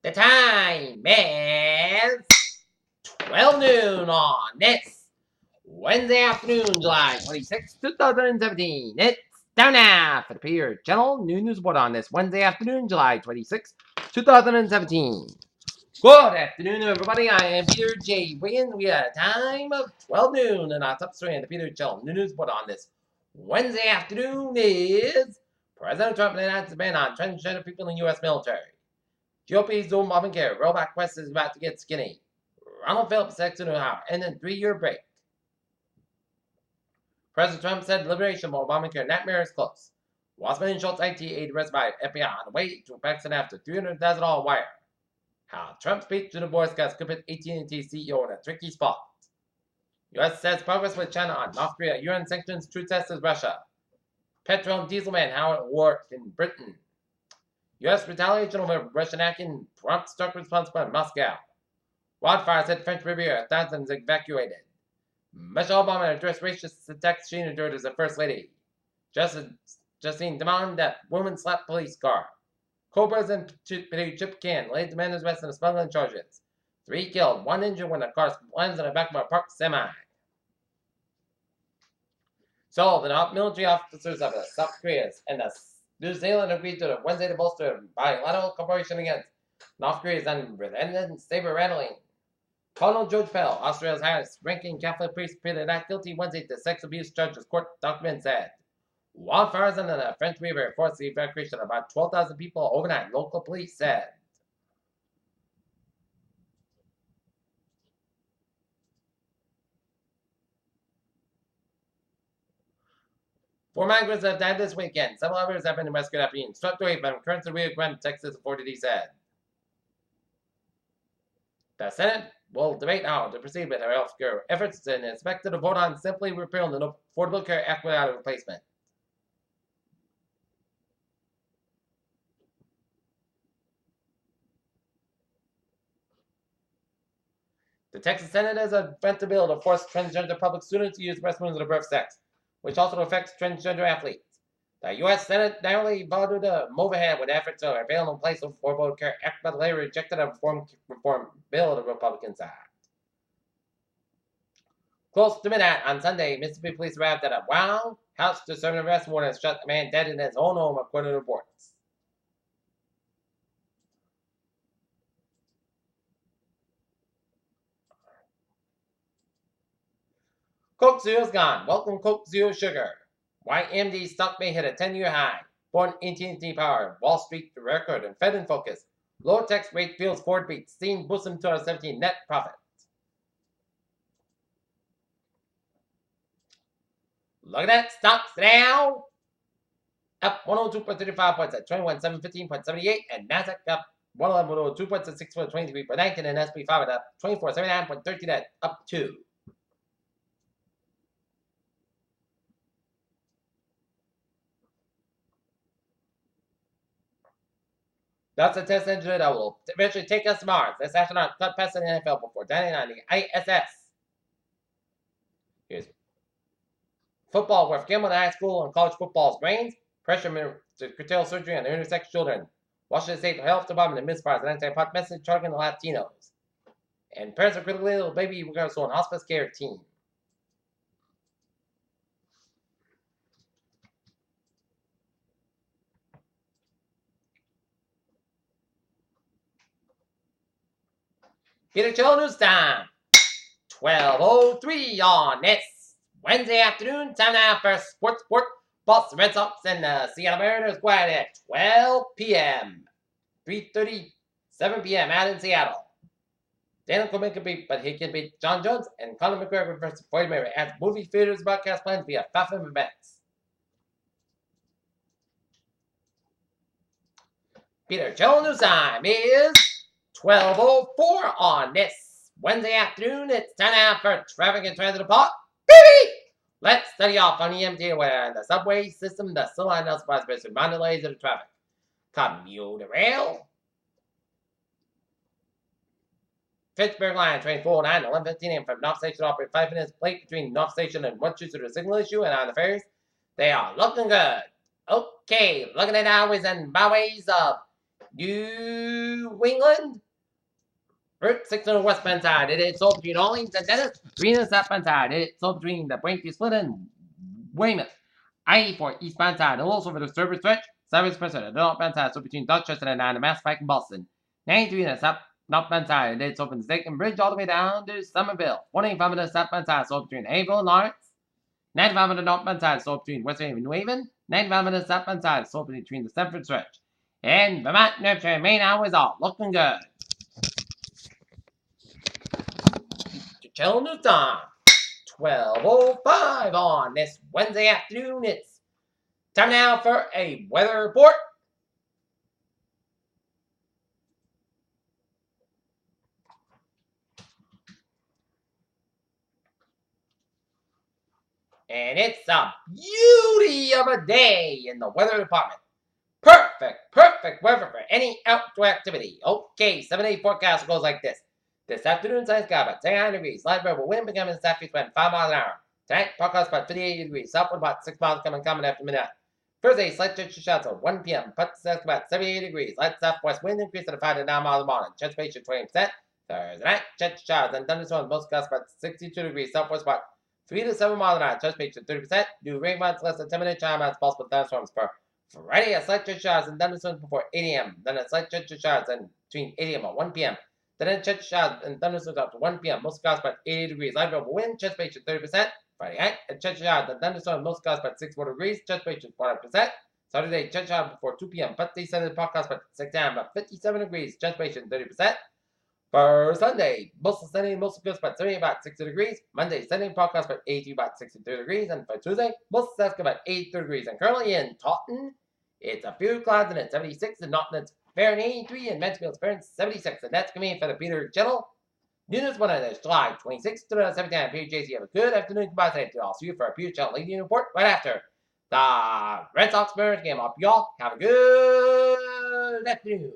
The time is 12 noon on this Wednesday afternoon, July 26, 2017. It's time now for the Peter Channel News Report on this Wednesday afternoon, July 26, 2017. Good afternoon, everybody. I am Peter J. Wiggins. We had a time of 12 noon, and our top story in the Peter Channel News Report on this Wednesday afternoon is President Trump announced a ban on transgender people in the U.S. military. GOP's doing Obamacare. Rollback Quest is about to get skinny. Ronald Phillips exit Ohio. And then 3-year break. President Trump said liberation of Obamacare nightmare is close. Wassman and Schultz IT aide arrested by FBI on the way to Pakistan after $300,000 wire. How Trump's speech to the Boy Scouts could put AT&T CEO in a tricky spot. U.S. says progress with China on North Korea. UN sanctions true test as Russia. Petrol and diesel man how it worked in Britain. U.S. retaliation over Russian action prompts struck response by Moscow. Wildfires hit French Riviera, thousands evacuated. Michelle Obama addressed racist attacks she endured as a first lady. Justine demand that woman slapped police car. Cobras and chip can laid the man arrested on smuggling charges. 3 killed, 1 injured when a car lands on the back of a parked semi. So the military officers of the South Korea and the New Zealand agreed to the Wednesday to bolster bilateral cooperation against North Korea's unrelenting saber rattling. Colonel George Pell, Australia's highest-ranking Catholic priest, pleaded not guilty Wednesday to sex abuse charges, court documents said. Wildfires on the French River forced the evacuation of about 12,000 people overnight, local police said. Four migrants have died this weekend. Several others have been rescued after being swept away from currents of Rio Grande, Texas, authorities said. The Senate will debate how to proceed with their healthcare efforts and is expected to vote on simply repealing the Affordable Care Act without a replacement. The Texas Senate has advanced a bill to force transgender public students to use restrooms of the birth sex, which also affects transgender athletes. The U.S. Senate narrowly voted to move ahead with efforts to repeal in place of Affordable Care Act, but later rejected a reform bill of the Republican side. Close to midnight on Sunday, Mississippi police arrived at a Wild House to serve an arrest warrant and shot the man dead in his own home, according to reports. Coke Zero's gone. Welcome Coke Zero Sugar. Why AMD stock may hit a 10-year high. Born AT&T Power, Wall Street record, and Fed in focus. Low tax rate feels Ford beats. Seen boosting 2017 net profit. Look at that. Stocks now. Up 102.35 points at 21,715.78, and Nasdaq up 111.02 points at 6.23.19, and SP 5 up 24.79.13 up 2. That's a test engine that will eventually take us to Mars. This astronaut cut past the NFL before dining on the ISS. Here's football, where gambling high school and college football's brains. Pressure to curtail surgery on intersex children. Washington State Health Department misfires an anti-pot message targeting the Latinos. And parents of critically ill baby regardless on hospice care team. Peter Chill News Time. 12:03 on this Wednesday afternoon. Time now for Sports Sport. Boston Red Sox and the Seattle Mariners go at 12 p.m. 3:37 p.m. out in Seattle. Daniel Coleman can beat, but he can beat John Jones and Conor McGregor versus Floyd Mayweather as movie theaters broadcast plans via Falcon events. Peter Chill News Time is 12:04 on this Wednesday afternoon. It's time now for traffic and transit report. Baby! Let's study off on EMT where the subway system, the still line else by special amount delays of the traffic. Commuter rail. Pittsburgh line train 409 at 11:15 a.m. from North Station operate 5 minutes late between North Station and one due to the signal issue, and on the ferries, they are looking good. Okay, looking at highways and byways of New England. Route 6 on the westbound side. It is sold between Orleans and Dennis. 3 on the southbound side. It is sold between the Braintree Split and Weymouth. I-84 eastbound side. And also for the service stretch. 7% of the northbound side. So between Dorchester and 9 and Mass Pike and Boston. 93 on the south northbound side. It is open the Steak Bridge all the way down to Somerville. 185 on the southbound side. So between Haverhill and Lawrence. 95 on the northbound side. So between West Haven and New Haven. 95 on the southbound side. So between the Stamford stretch. And Vermont, New Hampshire, and Maine hours all looking good. Till noontime, 12:05 on this Wednesday afternoon. It's time now for a weather report. And it's a beauty of a day in the weather department. Perfect weather for any outdoor activity. Okay, 7-day forecast goes like this. This afternoon, sunny sky about 39 degrees. Light variable wind becoming southeast wind 5 miles an hour. Tonight, forecast about 58 degrees. Southward about 6 miles coming after midnight. Thursday, slight chance of showers at 1 p.m. South about 78 degrees. Light southwest wind increase at 5 to 9 miles a morning. Chance of 20%. Thursday night, chance of showers and thunderstorms. Most gusts about 62 degrees. Southwest about 3 to 7 miles an hour. Chance of 30%. New rain amounts less than 10 minute chime amounts possible thunderstorms for Friday. A slight chance of showers and thunderstorms before 8 a.m. Then a slight chance of showers and between 8 a.m. and 1 p.m. Then a chance of showers and thunderstorms up to 1 p.m. Most gusts about 80 degrees. Light variable wind. Chance of 30%. Friday night, a chance of showers and thunderstorms. Most gusts about 64 degrees. Chance of 40%. Saturday, chance of showers before 2 p.m. Sunday, Sunday podcast about 6 a.m. about 57 degrees. Chance of 30%. For Sunday, most of Sunday, most of good about 70 about 60 degrees. Monday, Sunday podcast about 80 about 63 degrees. And for Tuesday, most of about 83 degrees. And currently in Taunton, it's a few clouds and it's 76. And Naughton, it's fair and 83. And Mansfield, it's fair and 76. And that's coming in for the Peter Channel. News one of July 26th, 2017. I'm Peter JC. Have a good afternoon. Goodbye today. I'll see you for a Peter Channel Leading Report right after the Red Sox Mariners game. Up, y'all. Have a good afternoon.